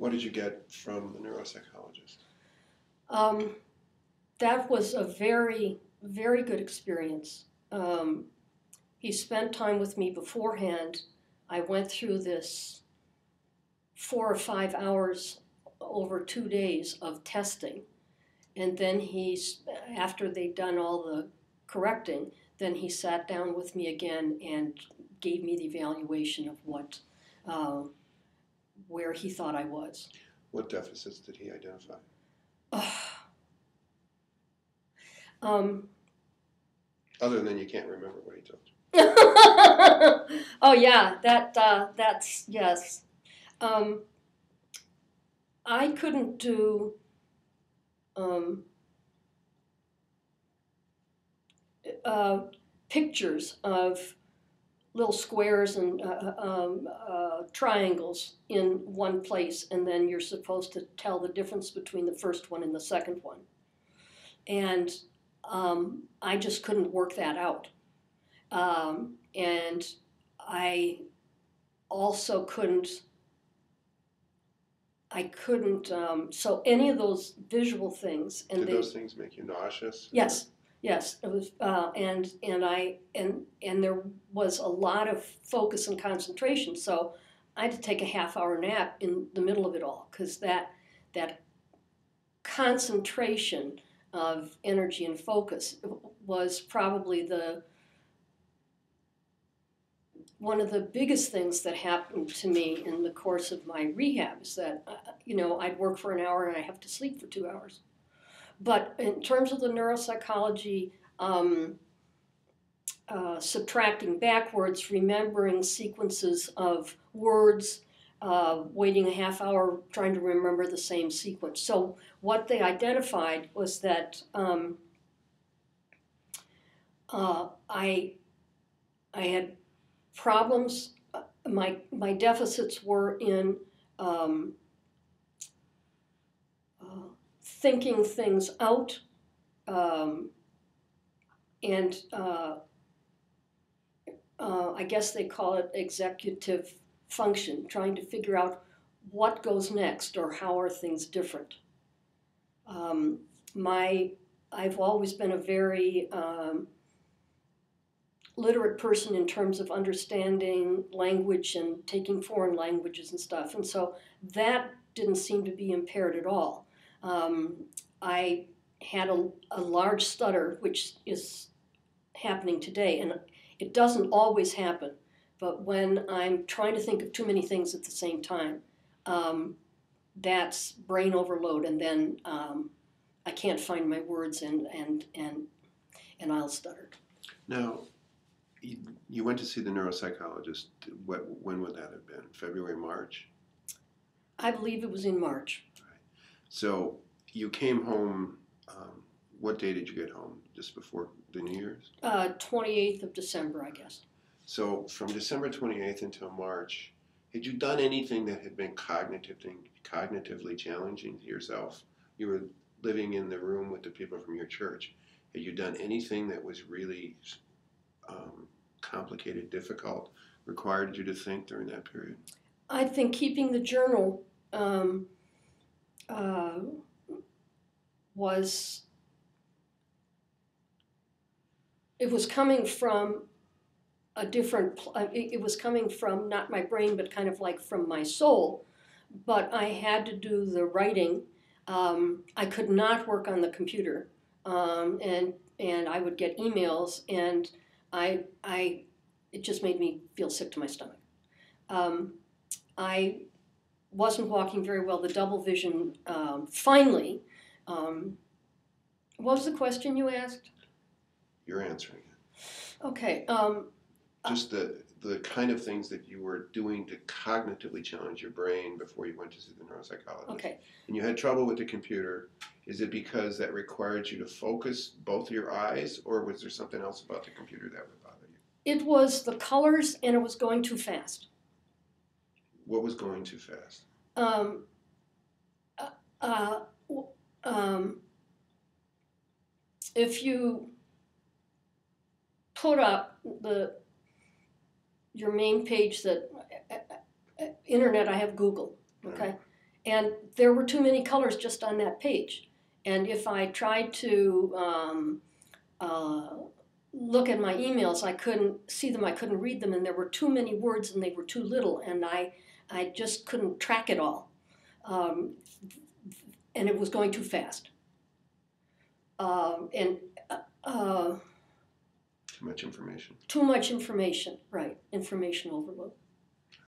What did you get from the neuropsychologist? That was a very, very good experience. He spent time with me beforehand. I went through this 4 or 5 hours over 2 days of testing. And then after they'd done all the correcting, then he sat down with me again and gave me the evaluation of where he thought I was. What deficits did he identify? Other than you can't remember what he told you. Oh yeah, that's yes. I couldn't do pictures of little squares and triangles in one place, and then you're supposed to tell the difference between the first one and the second one. And I just couldn't work that out. And I also couldn't, so any of those visual things. Did those things make you nauseous? Yes. Yes, it was, and there was a lot of focus and concentration. So I had to take a half-hour nap in the middle of it all, because that concentration of energy and focus was probably one of the biggest things that happened to me in the course of my rehab. Is that I'd work for an hour and I have to sleep for 2 hours. But in terms of the neuropsychology, subtracting backwards, remembering sequences of words, waiting a half hour trying to remember the same sequence. So what they identified was that I had problems. My deficits were in thinking things out, and I guess they call it executive function, trying to figure out what goes next or how are things different. I've always been a very literate person in terms of understanding language and taking foreign languages and stuff, and so that didn't seem to be impaired at all. I had a large stutter, which is happening today, and it doesn't always happen, but when I'm trying to think of too many things at the same time, that's brain overload, and then I can't find my words, and I'll stutter. Now, you went to see the neuropsychologist. When would that have been? February, March? I believe it was in March. Right. So you came home. What day did you get home? Just before the New Year's? 28th of December, I guess. So from December 28th until March, had you done anything that had been cognitively challenging to yourself? You were living in the room with the people from your church. Had you done anything that was really complicated, difficult, required you to think during that period? I think keeping the journal it was coming from a different, it was coming from not my brain, but kind of like from my soul. But I had to do the writing. I could not work on the computer, and I would get emails, and it just made me feel sick to my stomach. I wasn't walking very well. The double vision, finally. What was the question you asked? You're answering it. Okay. Just the kind of things that you were doing to cognitively challenge your brain before you went to see the neuropsychologist. Okay. And you had trouble with the computer. Is it because that required you to focus both your eyes, or was there something else about the computer that would bother you? It was the colors, and it was going too fast. What was going too fast? If you put up your main page, that internet, I have Google, okay, And there were too many colors just on that page. And if I tried to look at my emails, I couldn't see them, I couldn't read them, and there were too many words and they were too little, and I just couldn't track it all. And it was going too fast. And Too much information. Too much information, right, information overload.